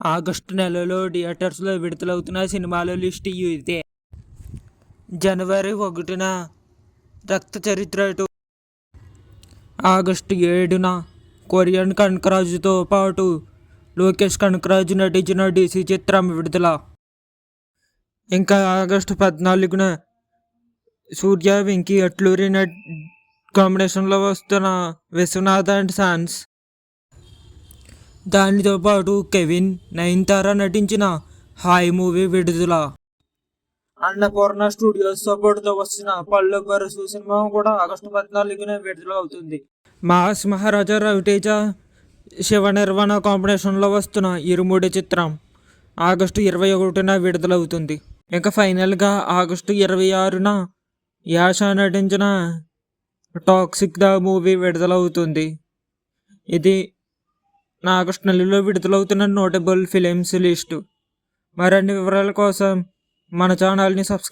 August నెలలో థియేటర్స్లో విడుదలవుతున్న సినిమాల లిస్టు ఇదే. జనవరి 1న రక్త చరిత్ర 2, ఆగస్టు 7న కొరియన్ కనకరాజుతో పాటు లోకేష్ కనకరాజు నటించిన DC చిత్రం విడుదల. ఇంకా ఆగస్టు 14న సూర్య వెంకీ అట్లూరి కాంబినేషన్లో వస్తున్న విశ్వనాథ్ అండ్ సన్స్, దానితో పాటు కెవిన్, నయనతార నటించిన హాయ్ మూవీ విడుదల. అన్నపూర్ణ స్టూడియోస్ సపోర్ట్తో వస్తున్న పళ్ళు పరుసు సినిమా కూడా ఆగస్టు 14న విడుదల అవుతుంది. మాస్ మహారాజా రవితేజ, శివ నిర్వాణ కాంబినేషన్లో వస్తున్న ఇరుముడి చిత్రం ఆగస్టు 21న విడుదలవుతుంది. ఇక ఫైనల్గా ఆగస్టు 26న యాష నటించిన టాక్సిక్ ద మూవీ విడుదలవుతుంది. ఇది ఆగస్టు నెలలో విడుదలవుతున్న నోటబుల్ ఫిలిమ్స్ లిస్టు. మరిన్ని వివరాల కోసం మన ఛానల్ని సబ్స్క్రైబ్